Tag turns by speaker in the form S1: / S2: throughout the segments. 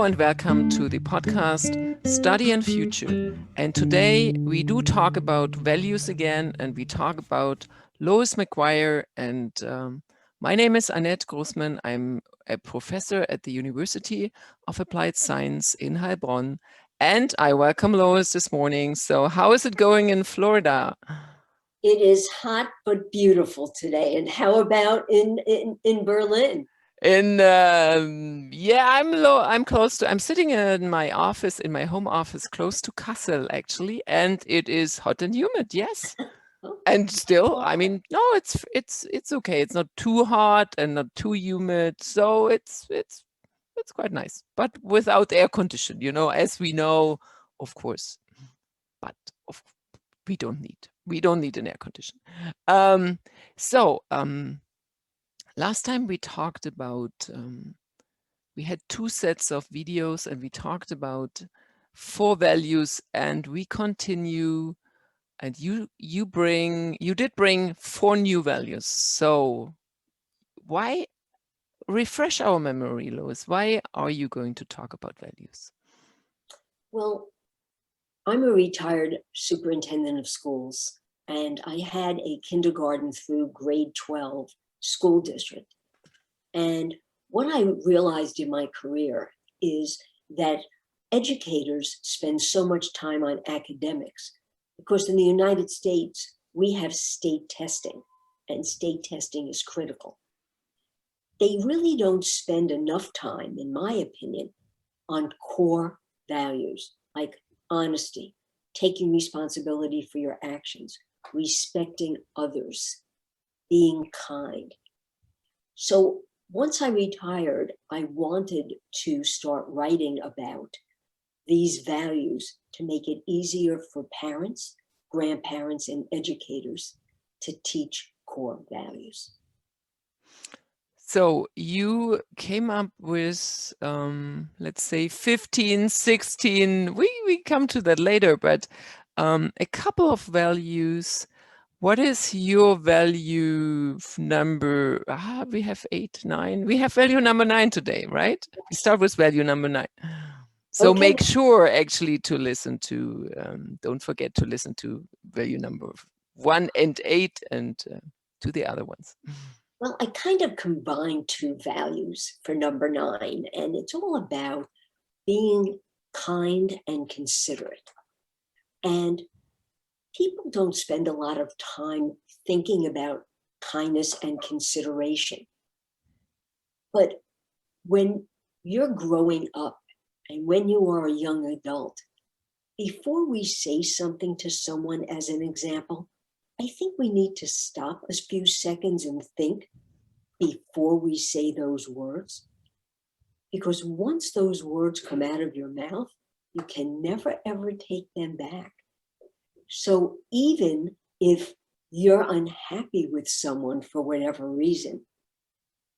S1: Hello and welcome to the podcast Study and Future. And today we do talk about values again, and we talk about Lois McGuire. And my name is Annett Grossmann. I'm a professor at the University of Applied Science in Heilbronn. And I welcome Lois this morning. So how is it going in Florida?
S2: It is hot but beautiful today. And how about in Berlin?
S1: I'm sitting in my office, in my home office, close to Kassel actually, and it is hot and humid, yes. And still, I mean, no, it's okay. It's not too hot and not too humid, so it's quite nice, but without air condition, as we know, of course. But we don't need an air condition. Last time we talked about, we had 2 sets of videos and we talked about 4 values, and we continue, and you did bring 4 new values. So why refresh our memory, Lois? Why are you going to talk about values?
S2: Well, I'm a retired superintendent of schools, and I had a kindergarten through grade 12 school district. And what I realized in my career is that educators spend so much time on academics because in the United States, we have state testing, and state testing is critical. They really don't spend enough time, in my opinion, on core values like honesty, taking responsibility for your actions, respecting others, being kind. So once I retired, I wanted to start writing about these values to make it easier for parents, grandparents, and educators to teach core values.
S1: So you came up with, let's say 15, 16, we come to that later, but a couple of values. What is your value number? We have 8, 9. We have value number 9 today, right? We start with value number 9. So
S2: Okay.
S1: make sure actually to listen to, don't forget to listen to value number 1 and 8 and to the other ones.
S2: Well, I kind of combined 2 values for number 9, and it's all about being kind and considerate. And people don't spend a lot of time thinking about kindness and consideration. But when you're growing up and when you are a young adult, before we say something to someone, as an example, I think we need to stop a few seconds and think before we say those words. Because once those words come out of your mouth, you can never, ever take them back. So even if you're unhappy with someone for whatever reason,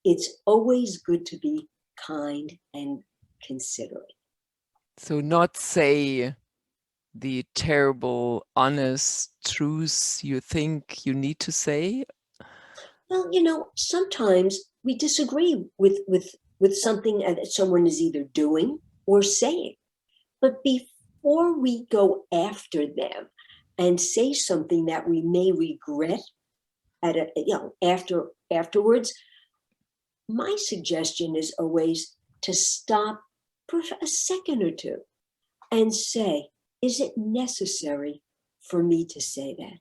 S2: it's always good to be kind and considerate.
S1: So not say the terrible, honest truths you think you need to say?
S2: Well, sometimes we disagree with something that someone is either doing or saying. But before we go after them and say something that we may regret afterwards, my suggestion is always to stop for a second or 2 and say, is it necessary for me to say that?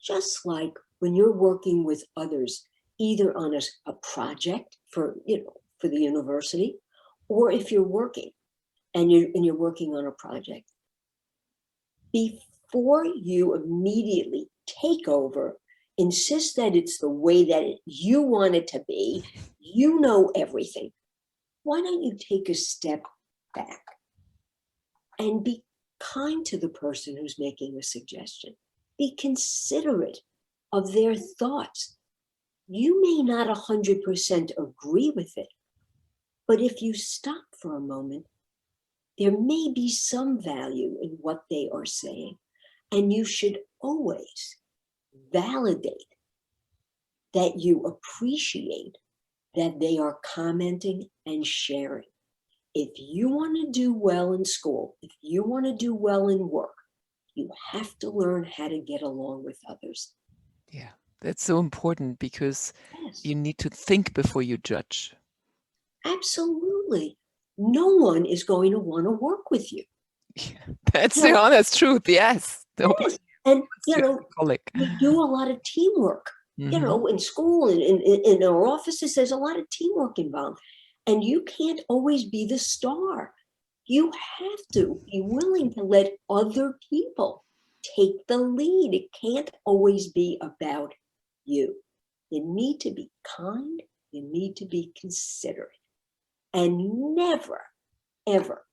S2: Just like when you're working with others, either on a project for the university, or if you're working and you're working on a project, before you immediately take over, insist that it's the way that you want it to be, you know everything. Why don't you take a step back and be kind to the person who's making a suggestion? Be considerate of their thoughts. You may not 100% agree with it, but if you stop for a moment, there may be some value in what they are saying, and you should always validate that you appreciate that they are commenting and sharing. if you want to do well in school, if you want to do well in work, you have to learn how to get along with others.
S1: Yeah, that's so important because
S2: Yes,
S1: you need to think before you judge.
S2: absolutely. No one is going to want to work with you.
S1: Yeah, that's
S2: You
S1: the
S2: know,
S1: honest truth. Yes. Nobody
S2: yes. And,
S1: wants
S2: you
S1: you as
S2: know,
S1: a colleague.
S2: we do a lot of teamwork. You
S1: Mhm.
S2: know, in school and in our offices, there's a lot of teamwork involved. And you can't always be the star. You have to be willing to let other people take the lead. It can't always be about you. You need to be kind. You need to be considerate. And never, ever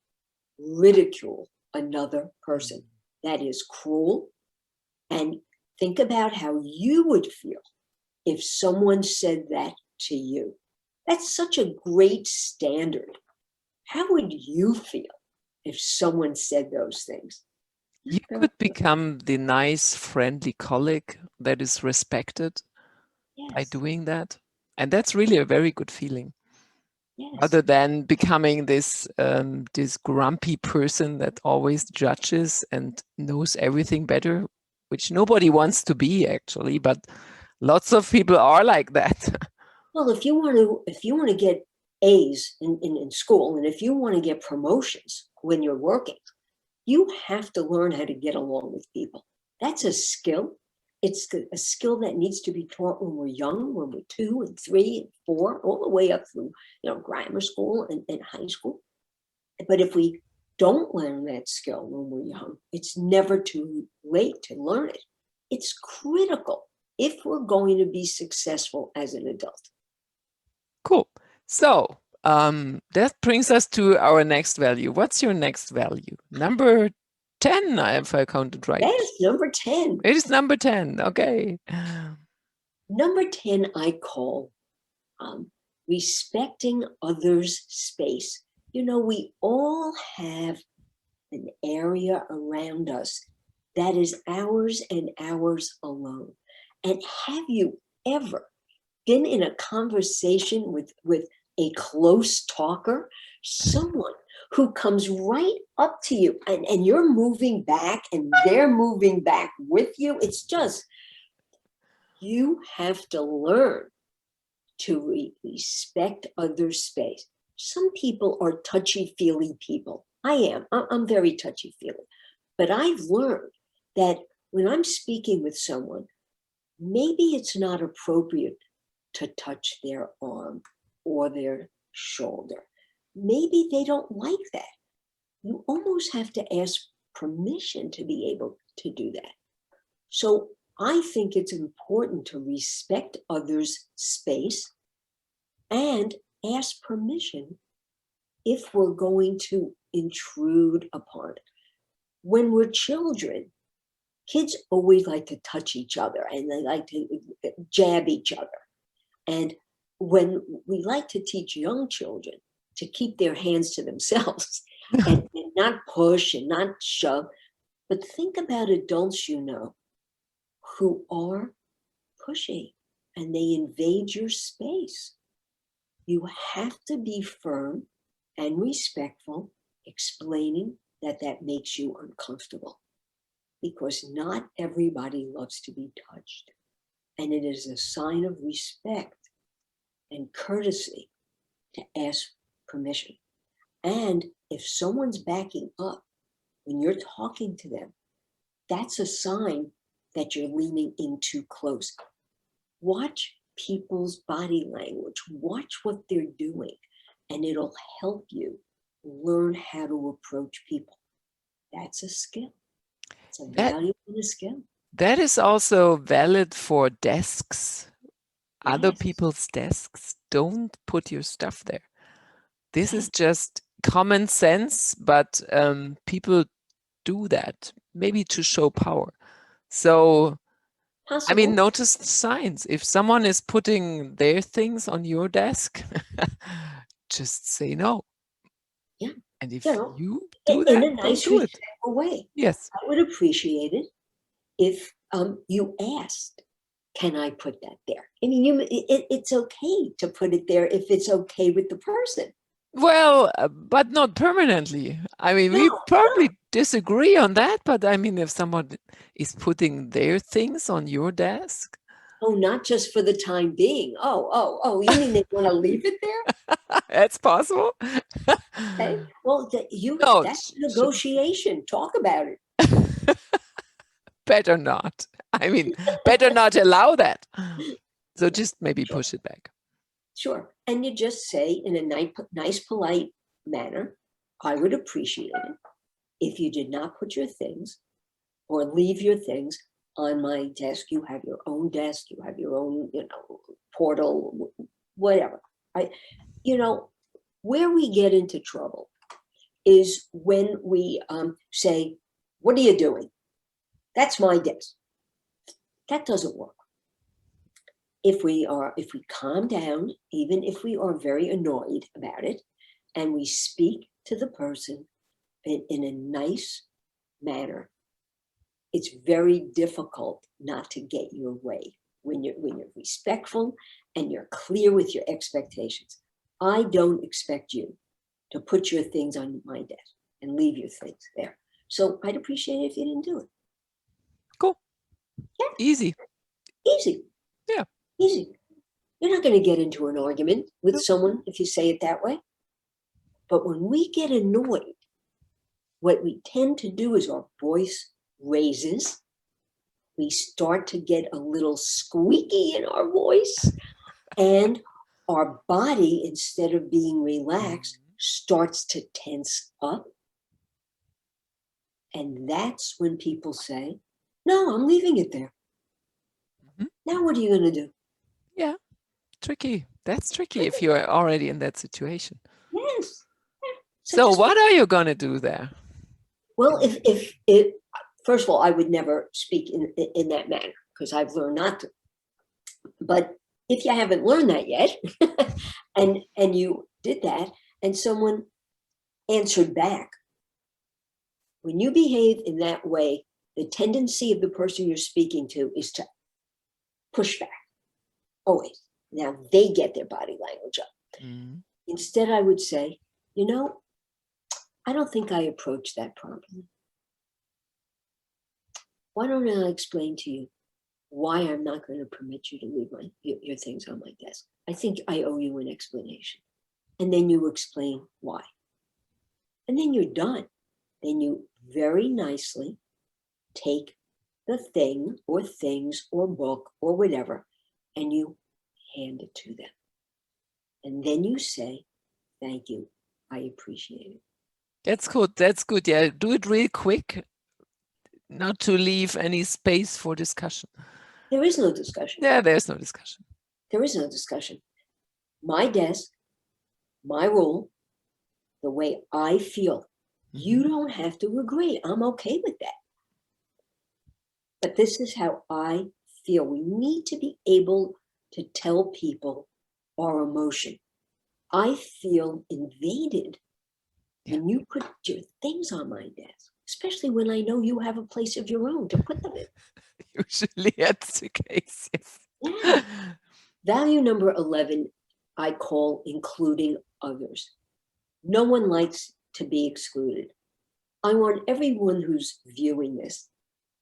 S2: ridicule another person. That is cruel. And think about how you would feel if someone said that to you. That's such a great standard. How would you feel if someone said those things?
S1: You could become the nice, friendly colleague that is respected by
S2: Yes,
S1: doing that. And that's really a very good feeling.
S2: yes.
S1: Rather than becoming this this grumpy person that always judges and knows everything better, which nobody wants to be actually, but lots of people are like that.
S2: Well, if you want to get A's in school, and if you want to get promotions when you're working, you have to learn how to get along with people. That's a skill. It's a skill that needs to be taught when we're young, when we're 2 and 3 and 4, all the way up through, grammar school and high school. But if we don't learn that skill when we're young, it's never too late to learn it. It's critical if we're going to be successful as an adult.
S1: Cool. So that brings us to our next value. What's your next value? Number 10, if I counted right.
S2: Yes, number 10.
S1: It is number 10. Okay.
S2: Number 10, I call respecting others' space. We all have an area around us that is ours and ours alone. And have you ever been in a conversation with a close talker, someone who comes right up to you and you're moving back and they're moving back with you? It's just, you have to learn to respect others' space. Some people are touchy-feely people. I am. I'm very touchy-feely. But I've learned that when I'm speaking with someone, maybe it's not appropriate to touch their arm or their shoulder. Maybe they don't like that. You almost have to ask permission to be able to do that. So I think it's important to respect others' space and ask permission if we're going to intrude upon it. When we're children, kids always like to touch each other and they like to jab each other. And when we like to teach young children to keep their hands to themselves and not push and not shove, but think about adults who are pushy and they invade your space. You have to be firm and respectful, explaining that makes you uncomfortable, because not everybody loves to be touched. And it is a sign of respect and courtesy to ask permission. And if someone's backing up when you're talking to them, that's a sign that you're leaning in too close. Watch people's body language, watch what they're doing, and it'll help you learn how to approach people. That's a skill. It's a valuable skill.
S1: That is also valid for desks. Other
S2: Yes.
S1: people's desks. Don't put your stuff there. This is just common sense, but people do that, maybe to show power. So, I mean,
S2: Possible.
S1: notice the signs. If someone is putting their things on your desk, just say no.
S2: Yeah.
S1: And if
S2: You know,
S1: you do
S2: in
S1: that,
S2: a
S1: don't
S2: nice,
S1: do it.
S2: respectful way.
S1: Yes.
S2: I would appreciate it if you asked, can I put that there? I mean, it's okay to put it there if it's okay with the person.
S1: Well, but not permanently. I mean, we
S2: No,
S1: probably disagree on that, but I mean, if someone is putting their things on your desk,
S2: oh, not just for the time being. Oh, you mean they want to leave it there?
S1: that's possible.
S2: Okay. Well,
S1: No,
S2: that's negotiation. Talk about it.
S1: better not. I mean, better not allow that. So just maybe
S2: Sure.
S1: push it back.
S2: Sure. And you just say in a nice, polite manner, I would appreciate it if you did not put your things or leave your things on my desk. You have your own desk, you have your own, portal, whatever. Where we get into trouble is when we say, what are you doing? That's my desk. That doesn't work. If we calm down, even if we are very annoyed about it, and we speak to the person in a nice manner, it's very difficult not to get your way when you're respectful and you're clear with your expectations. I don't expect you to put your things on my desk and leave your things there. So I'd appreciate it if you didn't do it.
S1: Cool.
S2: Yeah.
S1: Easy.
S2: Easy.
S1: Yeah.
S2: Easy. You're not going to get into an argument with someone if you say it that way. But when we get annoyed, what we tend to do is our voice raises. We start to get a little squeaky in our voice, and our body, instead of being relaxed, starts to tense up. And that's when people say, no, I'm leaving it there. Now what are you going to do?
S1: Yeah, tricky. That's tricky if you're already in that situation.
S2: Yes.
S1: So what are you going to do there?
S2: Well, if first of all, I would never speak in that manner because I've learned not to. But if you haven't learned that yet, and you did that, and someone answered back, when you behave in that way, the tendency of the person you're speaking to is to push back. Always. Now they get their body language up. Instead, I would say, I don't think I approached that properly. Why don't I explain to you why I'm not going to permit you to leave your things on my desk? I think I owe you an explanation. And then you explain why. And then you're done. Then you very nicely take the thing or things or book or whatever, and you hand it to them. And then you say, thank you. I appreciate it.
S1: That's good. That's good. Yeah, do it real quick, not to leave any space for discussion.
S2: There is no discussion.
S1: Yeah, there's no discussion.
S2: There is no discussion. My desk, my rule, the way I feel. You don't have to agree. I'm okay with that. But this is how I feel. We need to be able to tell people our emotion. I feel invaded when you put your things on my desk, especially when I know you have a place of your own to put them in.
S1: Usually that's the case, yes.
S2: Yeah. Value number 11, I call including others. No one likes to be excluded. I want everyone who's viewing this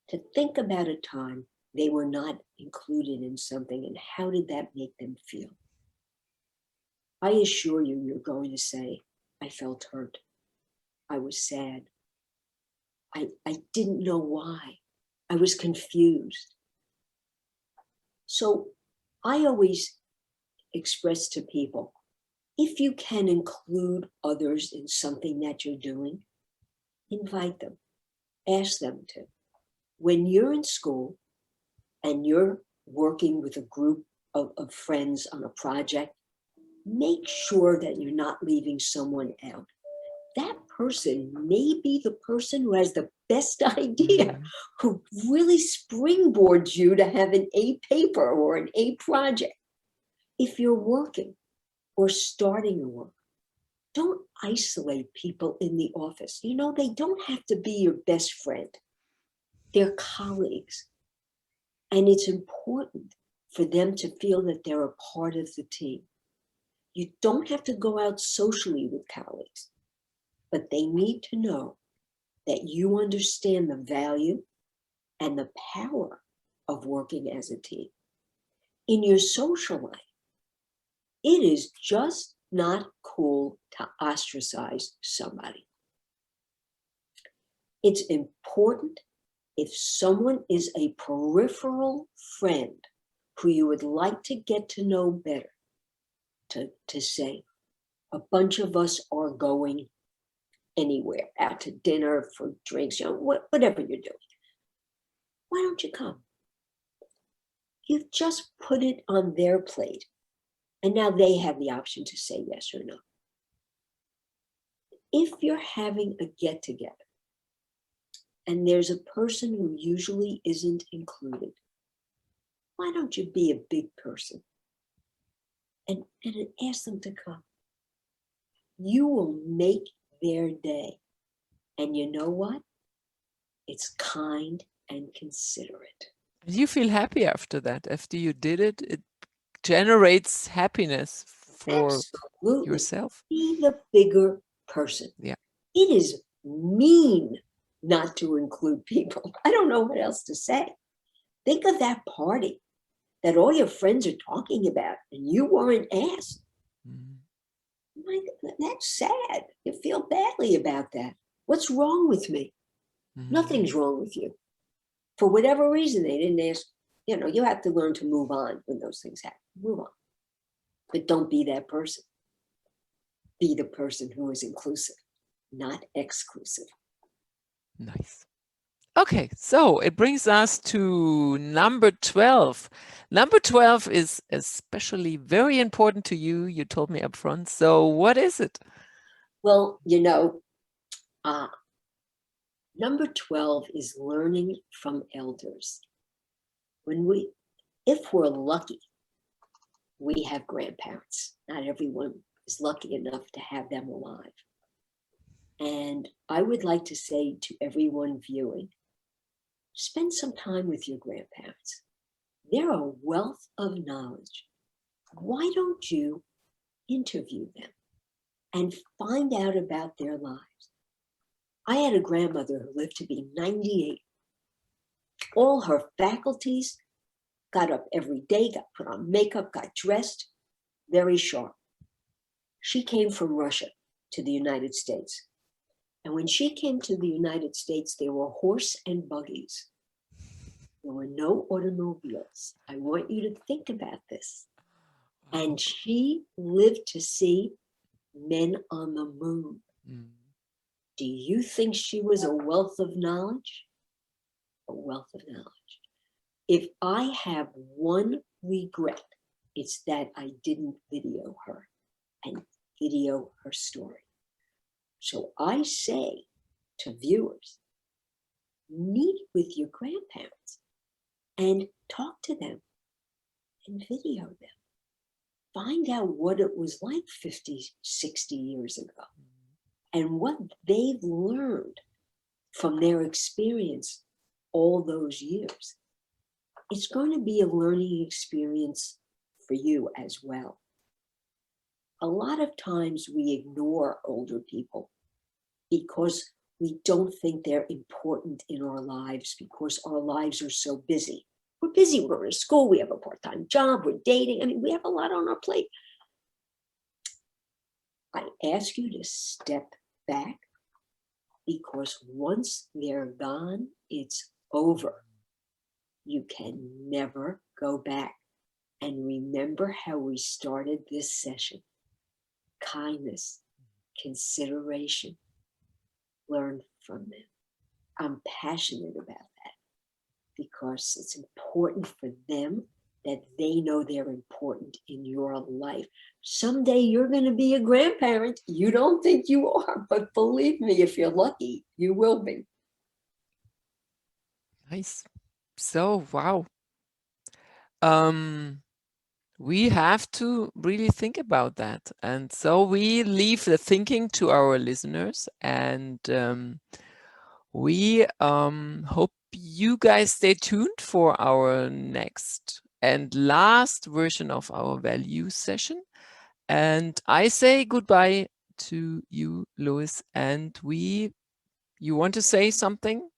S2: to think about a time they were not included in something and how did that make them feel? I assure you, you're going to say, I felt hurt. I was sad. I didn't know why. I was confused. So I always express to people, if you can include others in something that you're doing, invite them, ask them to. When you're in school and you're working with a group of friends on a project, make sure that you're not leaving someone out. That person may be the person who has the best idea, who really springboards you to have an A paper or an A project. If you're working or starting to work, don't isolate people in the office. They don't have to be your best friend. They're colleagues. And it's important for them to feel that they're a part of the team. You don't have to go out socially with colleagues, but they need to know that you understand the value and the power of working as a team. In your social life, it is just not cool to ostracize somebody. It's important if someone is a peripheral friend who you would like to get to know better, to say, a bunch of us are going anywhere, out to dinner, for drinks, whatever you're doing. Why don't you come? You've just put it on their plate, and now they have the option to say yes or no. If you're having a get-together and there's a person who usually isn't included, why don't you be a big person and ask them to come? You will make their day. And you know what? It's kind and considerate.
S1: You feel happy after that. After you did it, it generates happiness for
S2: Absolutely.
S1: yourself.
S2: Be the bigger person.
S1: Yeah.
S2: It is mean not to include people. I don't know what else to say. Think of that party that all your friends are talking about and you weren't asked. That's sad. You feel badly about that. What's wrong with me? Nothing's wrong with you. For whatever reason, they didn't ask. You have to learn to move on when those things happen. Move on. But don't be that person. Be the person who is inclusive, not exclusive.
S1: Nice. Okay, so it brings us to number 12. Number 12 is especially very important to you. You told me up front. So what is it?
S2: Well, number 12 is learning from elders. If we're lucky, we have grandparents. Not everyone is lucky enough to have them alive. And I would like to say to everyone viewing, spend some time with your grandparents. They're a wealth of knowledge. Why don't you interview them and find out about their lives? I had a grandmother who lived to be 98. All her faculties, got up every day, got put on makeup, got dressed, very sharp. She came from Russia to the United States. And when she came to the United States, there were horse and buggies. There were no automobiles. I want you to think about this. And she lived to see men on the moon. Do you think she was a wealth of knowledge? A wealth of knowledge. If I have one regret, it's that I didn't video her and video her story. So I say to viewers, meet with your grandparents and talk to them and video them. Find out what it was like 50, 60 years ago and what they've learned from their experience all those years. It's going to be a learning experience for you as well. A lot of times we ignore older people because we don't think they're important in our lives because our lives are so busy. We're busy, we're in school, we have a part-time job, we're dating. We have a lot on our plate. I ask you to step back because once they're gone, it's over. You can never go back. And remember how we started this session. Kindness, consideration, learn from them. I'm passionate about that because it's important for them that they know they're important in your life. Someday you're going to be a grandparent. You don't think you are, but believe me, if you're lucky, you will be.
S1: Nice. So, wow. We have to really think about that. And so we leave the thinking to our listeners, and we hope you guys stay tuned for our next and last version of our value session. And I say goodbye to you, Lois. And you want to say something?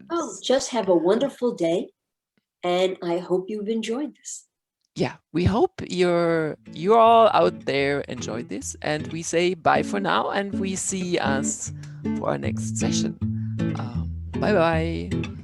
S2: Oh, just have a wonderful day. And I hope you've enjoyed this.
S1: Yeah, we hope you're all out there enjoyed this. And we say bye for now. And we see us for our next session. Bye-bye.